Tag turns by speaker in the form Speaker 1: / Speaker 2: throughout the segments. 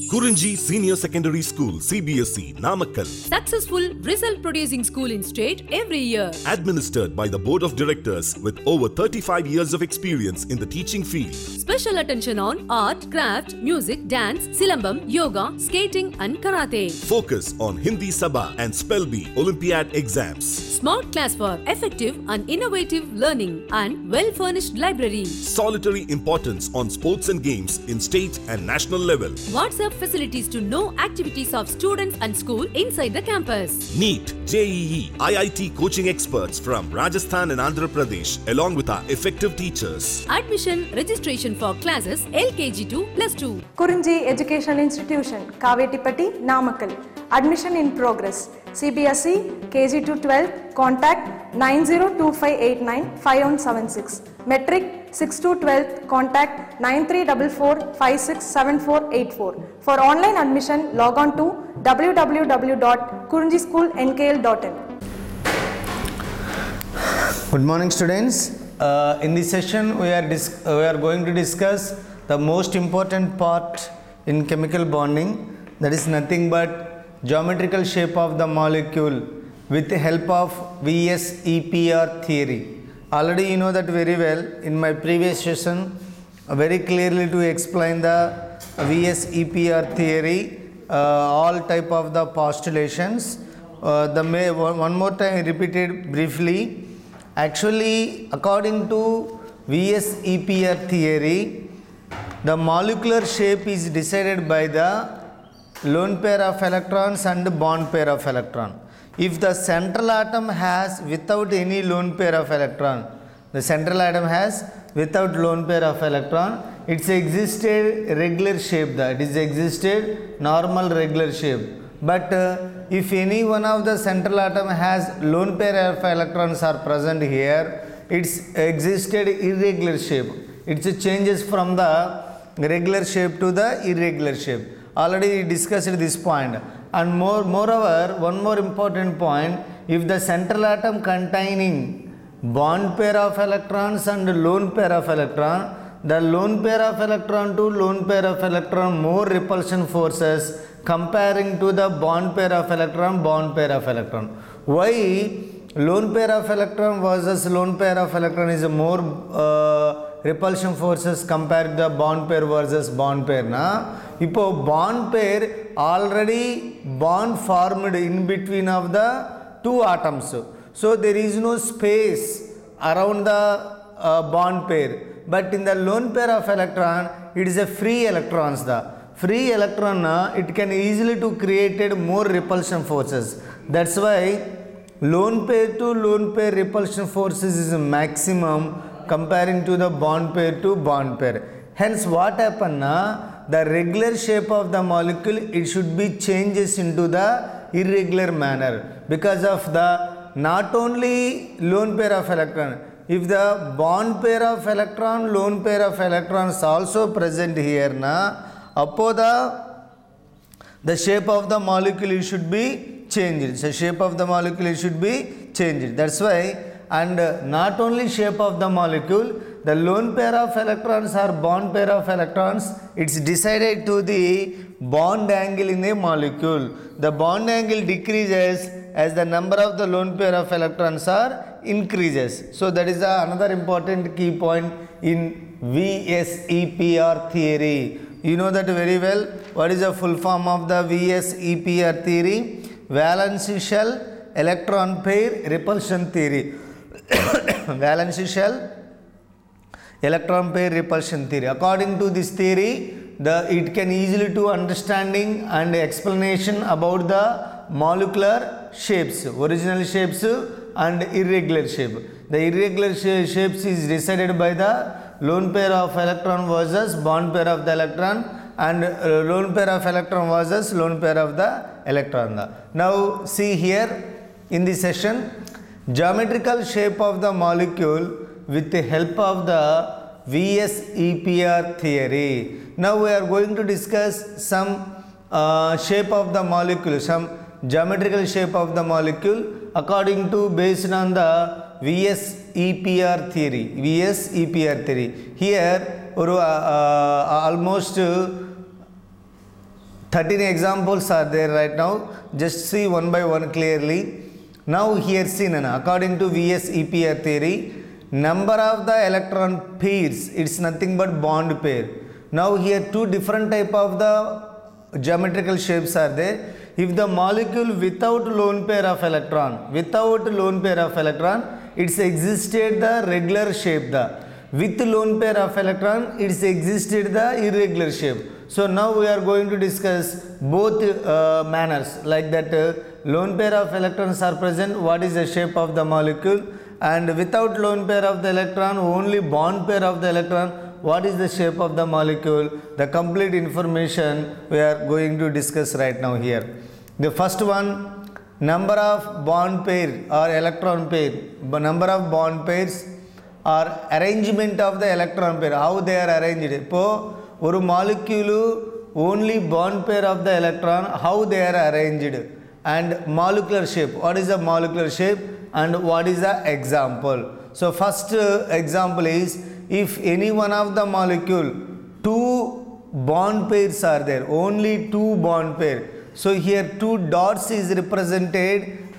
Speaker 1: Kurinji Senior Secondary School, CBSE, Namakkal.
Speaker 2: Successful result producing school in state every year.
Speaker 1: Administered by the Board of Directors with over 35 years of experience in the teaching field.
Speaker 2: Special attention on art, craft, music, dance, silambam, yoga, skating and karate.
Speaker 1: Focus on Hindi Sabha and Spell Bee Olympiad exams.
Speaker 2: Smart class for effective and innovative learning and well-furnished library.
Speaker 1: Solitary importance on sports and games in state and national level.
Speaker 2: WhatsApp facilities to know activities of students and school inside the campus.
Speaker 1: NEET, JEE, IIT coaching experts from Rajasthan and Andhra Pradesh along with our effective teachers.
Speaker 2: Admission registration for classes LKG to +2.
Speaker 3: Kurinji Educational Institution, Kavetipatti, Namakkal. Admission in progress. CBSE, KG to 12, contact 9025895176. Metric 6 to 12, contact 9344567484. For online admission, log on to www.kurinjischoolnkl.in.
Speaker 4: Good morning, students. In this session, we are going to discuss the most important part in chemical bonding. That is nothing but geometrical shape of the molecule with the help of VSEPR theory. Already you know that very well. In my previous session, very clearly to explain the VSEPR theory, all type of the postulations. One more time repeated briefly. Actually, according to VSEPR theory, the molecular shape is decided by the lone pair of electrons and bond pair of electron. If the central atom has without any lone pair of electron, the central atom has without lone pair of electron, it's existed regular shape, that is existed normal regular shape. But if any one of the central atom has lone pair of electrons are present here, it's existed irregular shape. It changes from the regular shape to the irregular shape. Already discussed this point. And moreover, one more important point, if the central atom containing bond pair of electrons and lone pair of electron, the lone pair of electron to lone pair of electron more repulsion forces comparing to the bond pair of electron, bond pair of electron. Why lone pair of electron versus lone pair of electron is more repulsion forces compared to the bond pair versus bond pair na? இப்போ bond pair already bond formed in between of the two atoms. So there is no space around the bond pair. But in the lone pair of electron, it is a free electrons. The free electron, it can easily to create more repulsion forces. That's why lone pair to lone pair repulsion forces is maximum comparing to the bond pair to bond pair. Hence what happened na, the regular shape of the molecule, it should be changes into the irregular manner because of the not only lone pair of electron. If the bond pair of electron, lone pair of electrons also present here na, the shape of the molecule should be changed. So shape of the molecule should be changed. That's why, and not only shape of the molecule, the lone pair of electrons or bond pair of electrons, it's decided to the bond angle in a molecule. The bond angle decreases as the number of the lone pair of electrons are increases. So that is another important key point in VSEPR theory. You know that very well. What is the full form of the VSEPR theory? Valence shell electron pair repulsion theory. Valence shell electron pair repulsion theory. According to this theory, it can easily to understanding and explanation about the molecular shapes, original shapes and irregular shape. The irregular shapes is decided by the lone pair of electron versus bond pair of the electron and lone pair of electron versus lone pair of the electron. Now see here in this session, geometrical shape of the molecule with the help of the VSEPR theory. Now we are going to discuss some shape of the molecule, some geometrical shape of the molecule according to based on the VSEPR theory. VSEPR theory. Here almost 13 examples are there right now. Just see one by one clearly. Now here see Nana, according to VS EPR theory, number of the electron pairs, it's nothing but bond pair. Now here two different type of the geometrical shapes are there. If the molecule without lone pair of electron, it's existed the regular shape. With lone pair of electron, it's existed the irregular shape. So now we are going to discuss both manners, like that lone pair of electrons are present, what is the shape of the molecule, and without lone pair of the electron, only bond pair of the electron, what is the shape of the molecule. The complete information we are going to discuss right now here. The first one, number of bond pair or electron pair, number of bond pairs or arrangement of the electron pair, how they are arranged. இப்போ ஒரு molecule only bond pair of the electron, how they are arranged, and molecular shape, what is the molecular shape and what is the example. So first example is, if any one of the molecule two bond pairs are there, only two bond pair. So here two dots is represented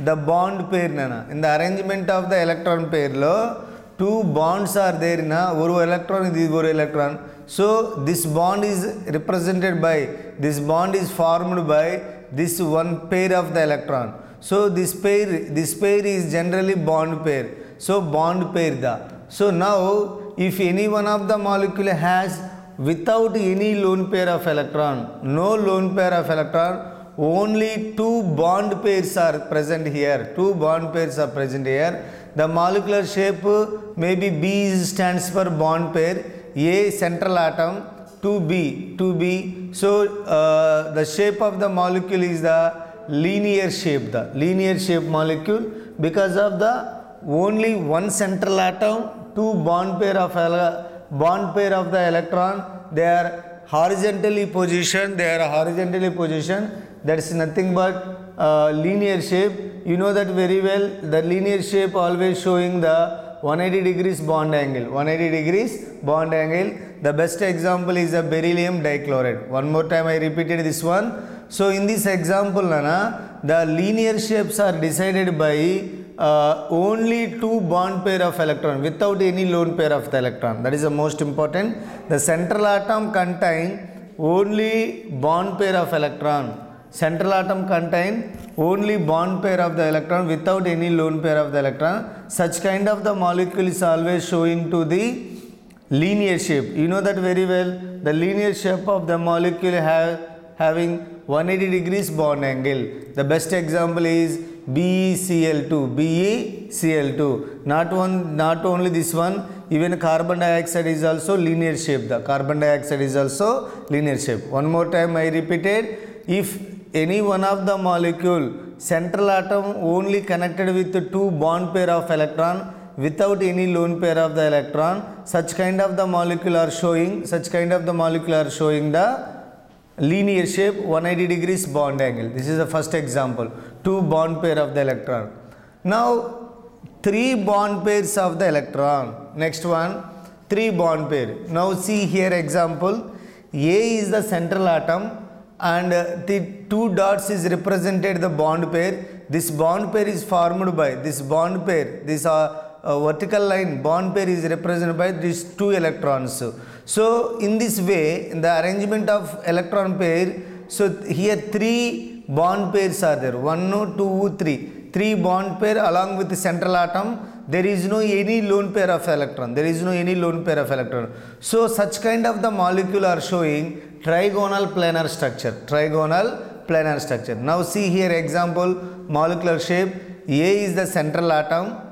Speaker 4: the bond pair nana. In the arrangement of the electron pair lo two bonds are there na, oru electron this oru electron. So this bond is represented by, this bond is formed by this one pair of the electron. So this pair is generally bond pair. So bond pair da. So now if any one of the molecule has without any lone pair of electron, no lone pair of electron, only two bond pairs are present here. Two bond pairs are present here. The molecular shape maybe B stands for bond pair, A central atom, 2B. So the shape of the molecule is the linear shape, molecule, because of the only one central atom, two bond pair of the electron, they are horizontally positioned. That is nothing but linear shape. You know that very well. The linear shape always showing the 180 degrees bond angle. The best example is a beryllium dichloride. One more time I repeated this one. So in this example Nana, the linear shapes are decided by only two bond pair of electron without any lone pair of the electron. That is the most important. The central atom contain only bond pair of electron. Central atom contain only bond pair of the electron without any lone pair of the electron. Such kind of the molecule is always showing to the linear shape. You know that very well. The linear shape of the molecule having 180 degrees bond angle. The best example is BeCl2. Not only this one, even carbon dioxide is also linear shape. The carbon dioxide is also linear shape. One more time I repeated. If any one of the molecule central atom only connected with two bond pair of electron without any lone pair of the electron, such kind of the molecule are showing the linear shape 180 degrees bond angle. This is the first example. Two bond pair of the electron. Now three bond pairs of the electron. Next one, three bond pair. Now see here example. A is the central atom and the two dots is represented the bond pair. This bond pair is formed by this bond pair. This vertical line bond pair is represented by these two electrons. So in this way, in the arrangement of electron pair, so here three bond pairs are there. 1, 2, 3. Three bond pair along with the central atom. There is no any lone pair of electron. So such kind of the molecule are showing trigonal planar structure. Now see here example, molecular shape. A is the central atom.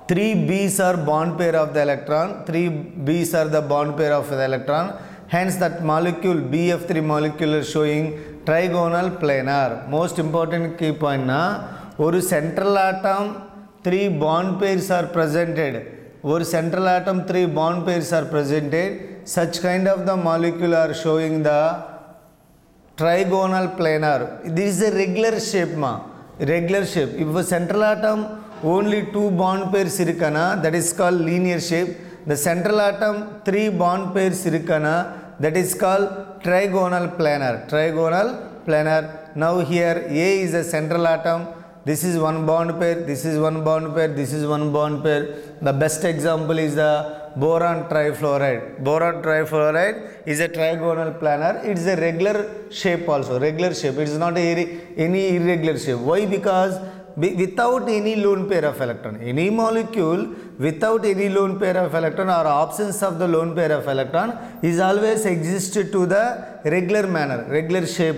Speaker 4: 3 B's are bond pair of the electron. 3 B's are the bond pair of the electron. Hence that molecule BF3 molecule is showing trigonal planar. Most important key point na, oru central atom 3 bond pairs are presented. Such kind of the molecule are showing the trigonal planar. This is a regular shape If a central atom only 2 bond pairs irukana, that is called linear shape. The central atom 3 bond pairs irukana, that is called trigonal planar. Now here A is a central atom. This is one bond pair, this is one bond pair, this is one bond pair. The best example is the boron trifluoride. Boron trifluoride is a trigonal planar. It is a regular shape also, regular shape. It is not any irregular shape. Why? Because without any lone pair of electron, any molecule without any lone pair of electron or absence of the lone pair of electron is always existed to the regular manner, regular shape.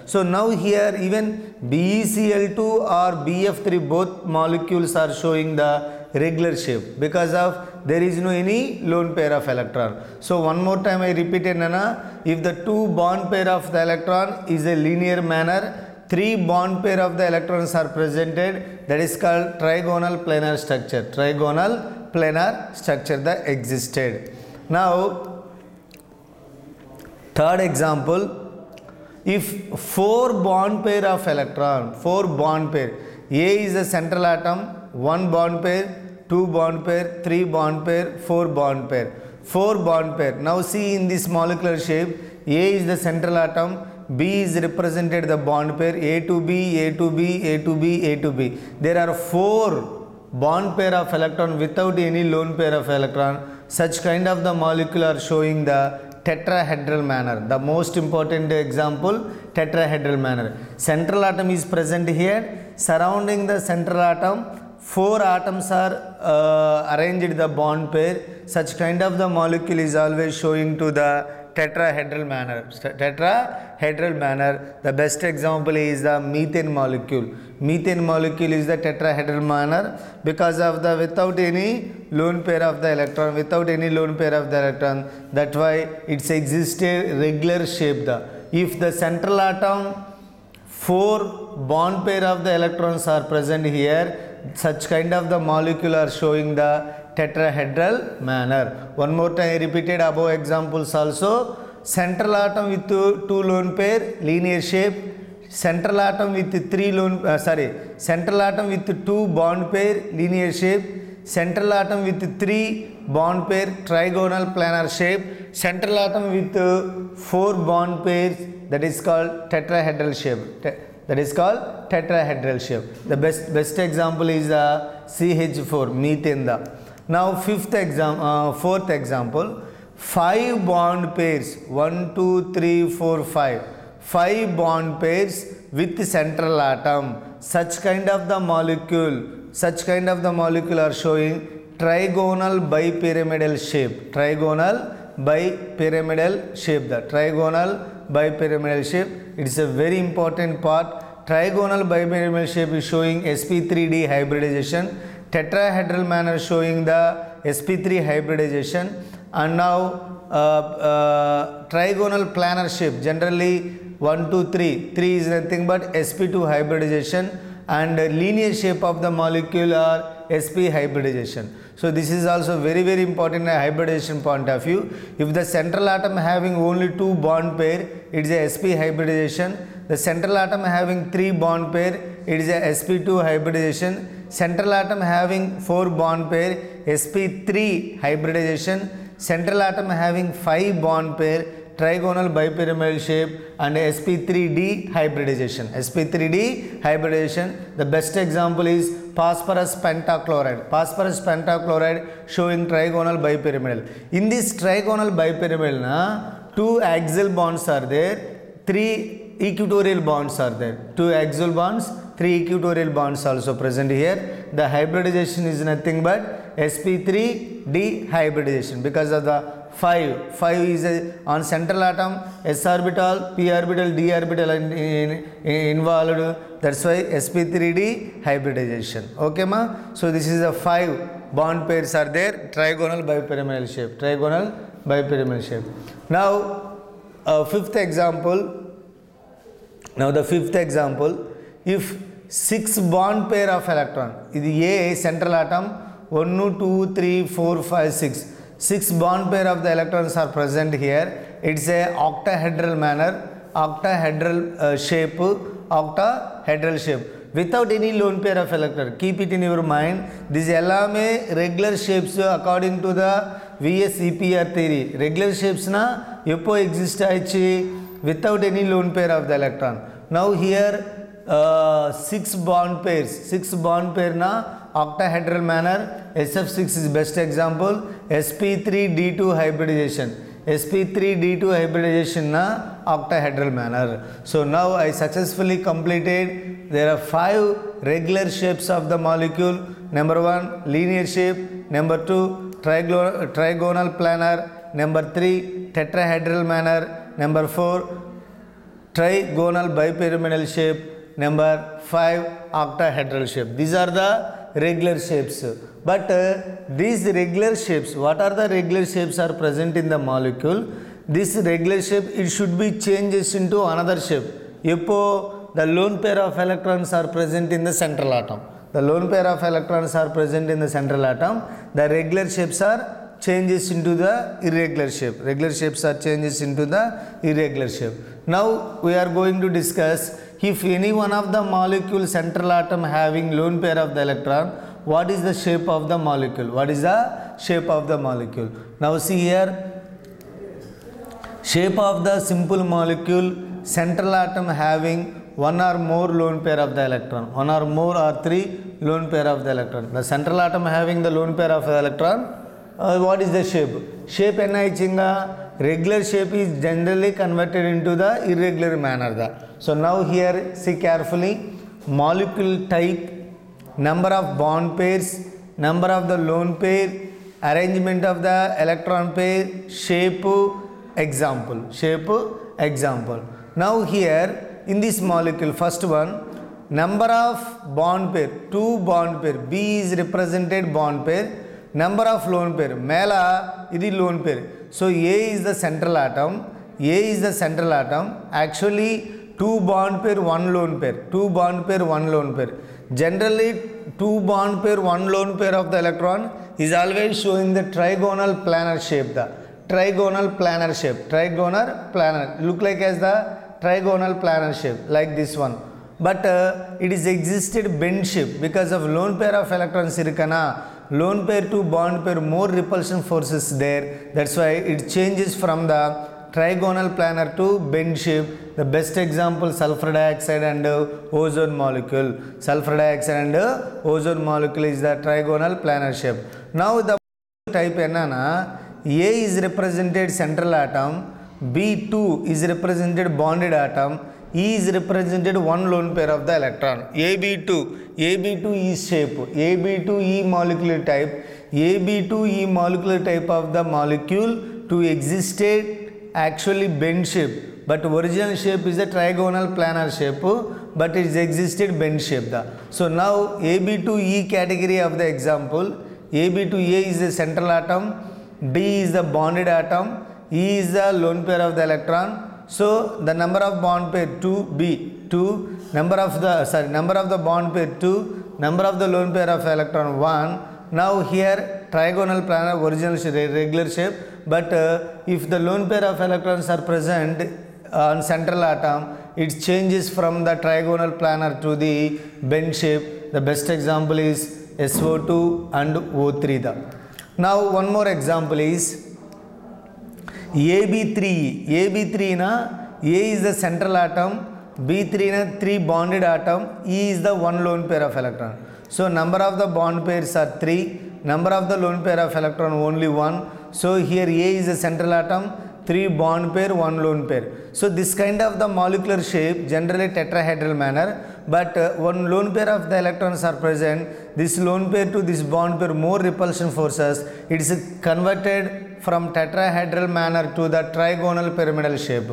Speaker 4: So now here even BeCl2 or BF3 both molecules are showing the regular shape because of there is no any lone pair of electron. So one more time I repeat it, Nana. If the two bond pair of the electron is a linear manner, three bond pair of the electrons are presented, that is called trigonal planar structure. Trigonal planar structure that existed. Now third example, if four bond pair of electron, four bond pair, A is a central atom, one bond pair, two bond pair, three bond pair, four bond pair, four bond pair. Now see in this molecular shape, A is the central atom, B is represented the bond pair, A to B, A to B, A to B, A to B. There are four bond pair of electron without any lone pair of electron. Such kind of the molecule are showing the tetrahedral manner. The most important example, tetrahedral manner. Central atom is present here. Surrounding the central atom, four atoms are arranged in the bond pair. Such kind of the molecule is always showing to the tetrahedral manner. Tetrahedral manner. The best example is the methane molecule. Methane molecule is the tetrahedral manner because of the without any lone pair of the electron, without any lone pair of the electron. That's why it's existed regular shape. If the central atom, four bond pair of the electrons are present here, such kind of the molecule are showing the tetrahedral manner. One more time I repeated above examples also. Central atom with two lone pair, linear shape. Central atom with central atom with two bond pair, linear shape. Central atom with three bond pair, trigonal planar shape. Central atom with four bond pairs, that is called tetrahedral shape. That is called tetrahedral shape. The best example is CH4, methane. Now fourth example, five bond pairs, 1, 2, 3, 4, 5. Five bond pairs with central atom. Such kind of the molecule are showing trigonal bipyramidal shape. Trigonal bipyramidal shape. The trigonal bipyramidal shape, it is a very important part. Trigonal bipyramidal shape is showing sp3d hybridization. Tetrahedral manner showing the sp3 hybridization. And now trigonal planar shape, generally 1, 2, 3. 3 is nothing but sp2 hybridization, and linear shape of the molecule are sp hybridization. So this is also very important hybridization point of view. If the central atom having only two bond pair, it is a sp hybridization. The central atom having three bond pair, it is a sp2 hybridization. Central atom having four bond pair, sp3 hybridization. Central atom having five bond pair, trigonal bipyramidal shape, and sp3d hybridization. sp3d hybridization. The best example is phosphorus pentachloride. Phosphorus pentachloride showing trigonal bipyramidal. In this trigonal bipyramidal, two axial bonds are there, three equatorial bonds are there. Two axial bonds, three equatorial bonds also present here. The hybridization is nothing but sp3d hybridization because of the 5 is on central atom, s orbital, p orbital, d orbital involved. That's why sp3d hybridization. Okay ma? So this is the 5 bond pairs are there, trigonal bipyramidal shape. Trigonal bipyramidal shape. Now fifth example. Now the fifth example, if 6 bond pair of electron, this A central atom, 1, 2, 3, 4, 5, 6. 6 bond pair of the electrons are present here. It's a octahedral manner, octahedral shape, octahedral shape. Without any lone pair of electron. Keep it in your mind. These allame regular shapes according to the VSEPR theory. Regular shapes na எப்போ exist ஆயிடுச்சு without any lone pair of the electron. Now here 6 bond pair na octahedral manner. SF6 is best example. sp3d2 hybridization. sp3d2 hybridization na octahedral manner. So now I successfully completed. There are 5 regular shapes of the molecule. Number 1 linear shape, number 2 trigonal planar, number 3 tetrahedral manner, number 4 trigonal bipyramidal shape, number 5 octahedral shape. These are the regular shapes. But these regular shapes, what are the regular shapes are present in the molecule? This regular shape, it should be changes into another shape. Eppo the lone pair of electrons are present in the central atom. The lone pair of electrons are present in the central atom. The regular shapes are changes into the irregular shape. Regular shapes are changes into the irregular shape. Now we are going to discuss if any one of the molecule central atom having lone pair of the electron, what is the shape of the molecule? What is the shape of the molecule? Now see here, shape of the simple molecule central atom having one or more lone pair of the electron, one or more or 3 lone pair of the electron. The central atom having the lone pair of the electron, what is the shape? Shape enna ichinga? Regular shape is generally converted into the irregular manner. So now here see carefully, molecule type, number of bond pairs, number of the lone pair, arrangement of the electron pair, shape, example. Now here in this molecule, first one, number of bond pair, 2 bond pair, B is represented bond pair, number of lone pair, mela idi lone pair. So A is the central atom, actually 2 bond pair, 1 lone pair, 2 bond pair, 1 lone pair. Generally 2 bond pair, 1 lone pair of the electron is always showing the trigonal planar shape. The trigonal planar shape, look like as the trigonal planar shape like this one. But it is existed bend shape because of lone pair of electrons irukana, lone pair to bond pair, more repulsion forces there. That's why it changes from the trigonal planar to bend shape. The best example, sulfur dioxide and ozone molecule. Sulfur dioxide and ozone molecule is the trigonal planar shape. Now the type enna, A is represented central atom, B2 is represented bonded atom, E is represented 1 lone pair of the electron. AB2 E shape, AB2E molecular type, AB2E molecular type of the molecule to existed actually bend shape, but original shape is a trigonal planar shape, but it is existed bend shape. So now AB2E category of the example, AB2A is the central atom, D is the bonded atom, E is the lone pair of the electron. So the number of bond pair 2, number of the bond pair 2, number of the lone pair of electron 1. Now here trigonal planar, original regular shape, but if the lone pair of electrons are present on central atom, it changes from the trigonal planar to the bend shape. The best example is SO2 and O3. Now one more example is AB3 na, A is the central atom, B3 na 3 bonded atom, E is the 1 lone pair of electron. So number of the bond pairs are 3, number of the lone pair of electron only 1. So here A is the central atom, 3 bond pair, 1 lone pair. So this kind of the molecular shape generally tetrahedral manner, but 1 lone pair of the electrons are present. This lone pair to this bond pair, more repulsion forces, it is converted from tetrahedral manner to the trigonal pyramidal shape.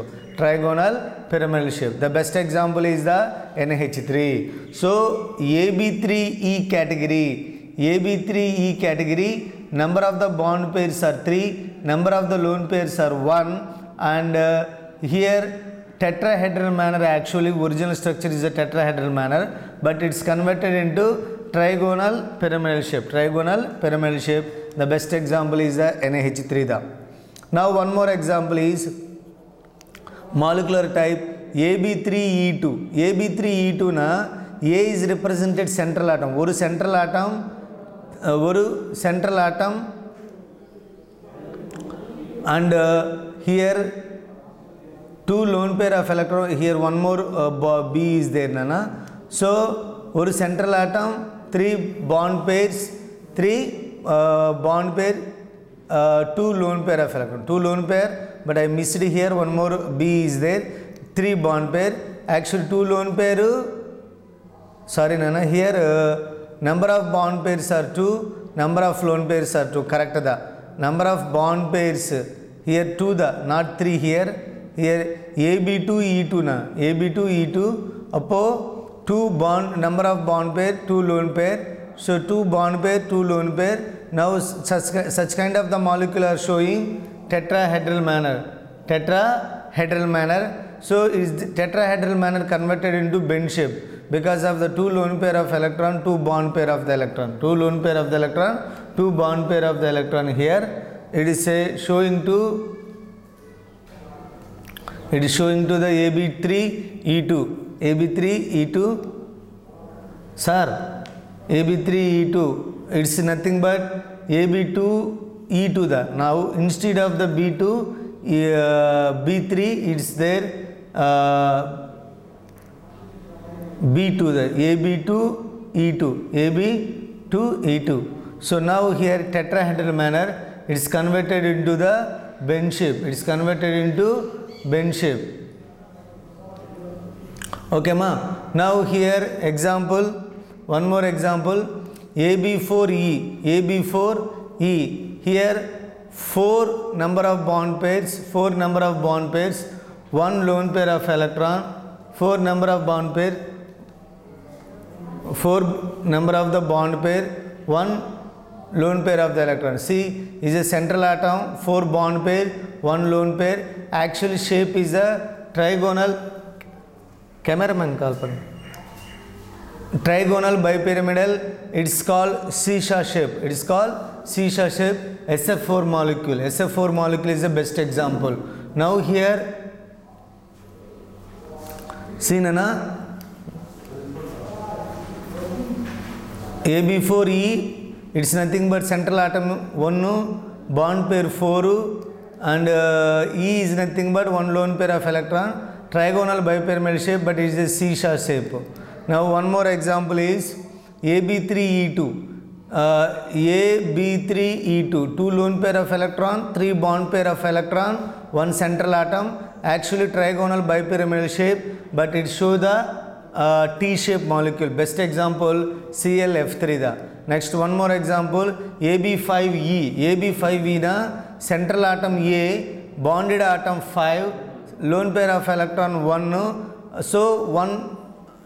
Speaker 4: The best example is the NH3. So AB3E category, number of the bond pairs are 3, number of the lone pairs are 1, and here tetrahedral manner, actually original structure is a tetrahedral manner, but it's converted into trigonal pyramidal shape. The best example is the NH3. Now one more example is molecular type AB3E2 na, A is represented central atom, ஒரு central atom and here 2 lone pair of electron, here one more B is there, nana. So one central atom, 3 bond pairs, 3 bond pair, 2 lone pair of electron, 2 lone pair, but I missed here, one more B is there, 3 bond pair, actually 2 lone pair, sorry nana, here number of bond pairs are 2, number of lone pairs are 2, correct da, number of bond pairs, here 2 da, not 3 here, here AB2 E2 na, AB2 E2, appo 2 bond, number of bond pair, 2 lone pair, so 2 bond pair, 2 lone pair. Now such kind of the molecule are showing tetrahedral manner, tetrahedral manner. So is tetrahedral manner converted into bend shape because of the 2 lone pair of electron, 2 bond pair of the electron, 2 lone pair of the electron, 2 bond pair of the electron. Here it is showing to the AB3 E2, AB3 E2, sir, AB3 E2, it's nothing but AB2 E2 da. Now instead of the B2, B3, it's there B2 da, AB2 E2, AB2 E2. So now here tetrahedral manner, it's converted into the bend shape, it's converted into bend shape. Okay ma. Now here example, one more example, AB4E, AB4E, here 4 number of bond pairs, 4 number of bond pairs, 1 lone pair of electron, 4 number of bond pair, 4 number of the bond pair, 1 lone pair of the electron. See, is a central atom, 4 bond pair, 1 lone pair. Actual shape is a trigonal, cameraman call for trigonal bipyramidal. It's called seesaw shape. It is called seesaw shape. SF4 molecule. SF4 molecule is the best example. Now here, see nana, AB4E, it's nothing but central atom 1, bond pair 4, and E is nothing but 1 lone pair of electron, trigonal bipyramidal shape, but it is a seesaw shape. Now one more example is AB3E2, AB3E2, 2 lone pair of electron, 3 bond pair of electron, 1 central atom, actually trigonal bipyramidal shape, but it shows the T-shape molecule. Best example ClF3 da. Next one more example AB5E. AB5E na central atom A, bonded atom 5, lone pair of electron 1. So one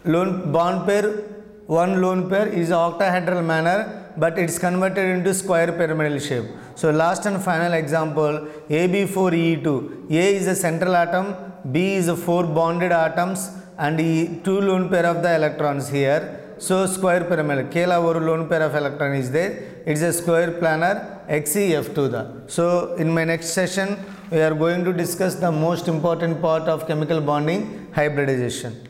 Speaker 4: lone bond pair, 1 lone pair is octahedral manner, but it's converted into square pyramidal shape. So last and final example AB4E2. A is a central atom, B is a 4 bonded atoms, and 2 lone pair of the electrons here. So square pyramidal, Kela one lone pair of electron is there. It's a square planar XeF2 da. So in my next session we are going to discuss the most important part of chemical bonding, hybridization.